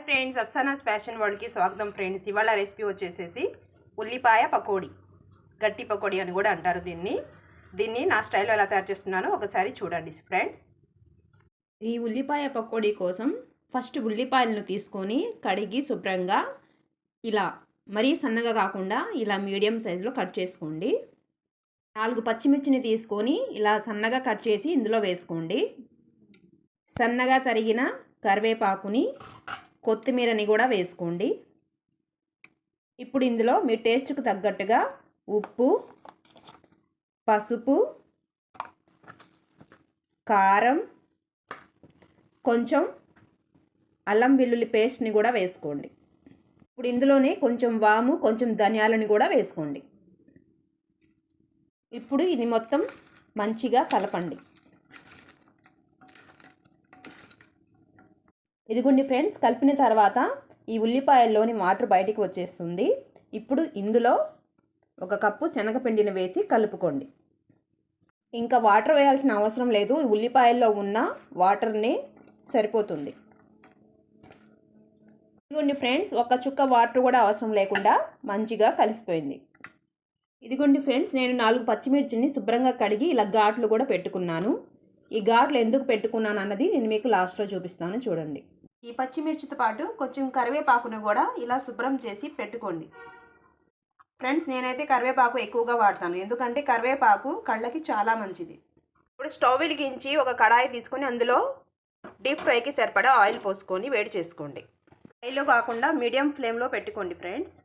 Friends, అప్సానాస్ fashion వరల్డ్కి స్వాగతం friends. ఇవాళ recipe వచ్చేసేసి ఉల్లిపాయ పకోడీ, గట్టి పకోడీ అని కూడా అంటారు దీన్ని నా స్టైల్లో ఎలా తయారు చేస్తున్నానో ఒకసారి చూడండి ఫ్రెండ్స్. ఈ ఉల్లిపాయ పకోడీ కోసం ఫస్ట్ ఉల్లిపాయలను తీసుకొని కడిగి శుభ్రంగా ఇలా మరీ సన్నగా కాకుండా ఇలా మీడియం సైజులో కట్ చేసుకోండి. 4 పచ్చిమిర్చిని తీసుకొని ఇలా సన్నగా కట్ చేసి ఇందులో వేసుకోండి. సన్నగా తరిగిన కరివేపాకుని, కొత్తిమీరని కూడా వేసుకోండి. ఇప్పుడు ఇందులో మీ టేస్ట్కి తగ్గట్టుగా ఉప్పు, పసుపు, కారం, కొంచెం అల్లం వెల్లుల్లి పేస్ట్ని కూడా వేసుకోండి. ఇప్పుడు ఇందులోనే కొంచెం వాము, కొంచెం ధనియాలని కూడా వేసుకోండి. ఇప్పుడు ఇది మొత్తం మంచిగా కలపండి. ఇదిగోండి ఫ్రెండ్స్, కలిపిన తర్వాత ఈ ఉల్లిపాయల్లోని వాటర్ బయటికి వచ్చేస్తుంది. ఇప్పుడు ఇందులో 1 కప్పు శనగపిండిని వేసి కలుపుకోండి. ఇంకా వాటర్ వేయాల్సిన అవసరం లేదు, ఉల్లిపాయల్లో ఉన్న వాటర్ని సరిపోతుంది. ఇదిగోండి ఫ్రెండ్స్, 1 చుక్క వాటర్ కూడా అవసరం లేకుండా మంచిగా కలిసిపోయింది. ఇదిగోండి ఫ్రెండ్స్, నేను 4 పచ్చిమిర్చిని శుభ్రంగా కడిగి ఇలా ఘాట్లు కూడా పెట్టుకున్నాను. ఈ ఘాట్లు ఎందుకు పెట్టుకున్నాను అన్నది నేను మీకు లాస్ట్లో చూపిస్తాను, చూడండి. ఈ పచ్చిమిర్చితో పాటు కొంచెం కరివేపాకును కూడా ఇలా శుభ్రం చేసి పెట్టుకోండి. ఫ్రెండ్స్, నేనైతే కరివేపాకు ఎక్కువగా వాడతాను, ఎందుకంటే కరివేపాకు కళ్ళకి చాలా మంచిది. ఇప్పుడు స్టవ్ వెలిగించి ఒక కడాయి తీసుకొని అందులో డీప్ ఫ్రైకి సరిపడా ఆయిల్ పోసుకొని వేడి చేసుకోండి. హైలో కాకుండా మీడియం ఫ్లేమ్లో పెట్టుకోండి ఫ్రెండ్స్.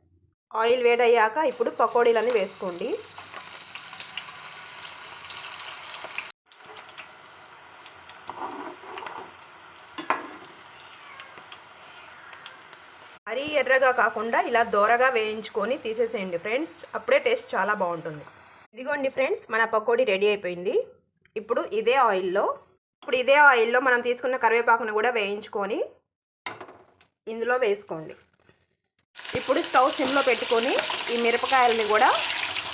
ఆయిల్ వేడయ్యాక ఇప్పుడు పకోడీలని వేసుకోండి. మరీ ఎర్రగా కాకుండా ఇలా దోరగా వేయించుకొని తీసేసేయండి ఫ్రెండ్స్, అప్పుడే టేస్ట్ చాలా బాగుంటుంది. ఇదిగోండి ఫ్రెండ్స్, మన పకోడీ రెడీ అయిపోయింది. ఇప్పుడు ఇదే ఆయిల్లో మనం తీసుకున్న కరివేపాకును కూడా వేయించుకొని ఇందులో వేసుకోండి. ఇప్పుడు స్టవ్ సిమ్లో పెట్టుకొని ఈ మిరపకాయలని కూడా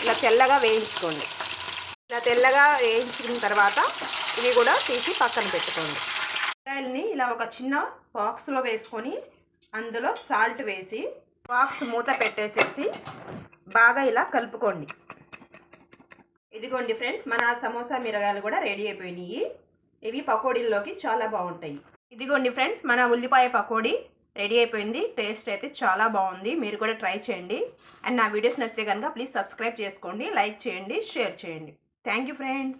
ఇలా తెల్లగా వేయించుకోండి. ఇలా తెల్లగా వేయించిన తర్వాత ఇవి కూడా తీసి పక్కన పెట్టుకోండి. మిరపకాయలని ఇలా ఒక చిన్న బాక్స్లో వేసుకొని అందులో సాల్ట్ వేసి బాక్స్ మూత పెట్టేసేసి బాగా ఇలా కలుపుకోండి. ఇదిగోండి ఫ్రెండ్స్, మన సమోసా మిరగాయలు కూడా రెడీ అయిపోయినాయి. ఇవి పకోడీల్లోకి చాలా బాగుంటాయి. ఇదిగోండి ఫ్రెండ్స్, మన ఉల్లిపాయ పకోడీ రెడీ అయిపోయింది. టేస్ట్ అయితే చాలా బాగుంది, మీరు కూడా ట్రై చేయండి. అండ్ నా వీడియోస్ నచ్చితే కనుక ప్లీజ్ సబ్స్క్రైబ్ చేసుకోండి, లైక్ చేయండి, షేర్ చేయండి. Thank you friends.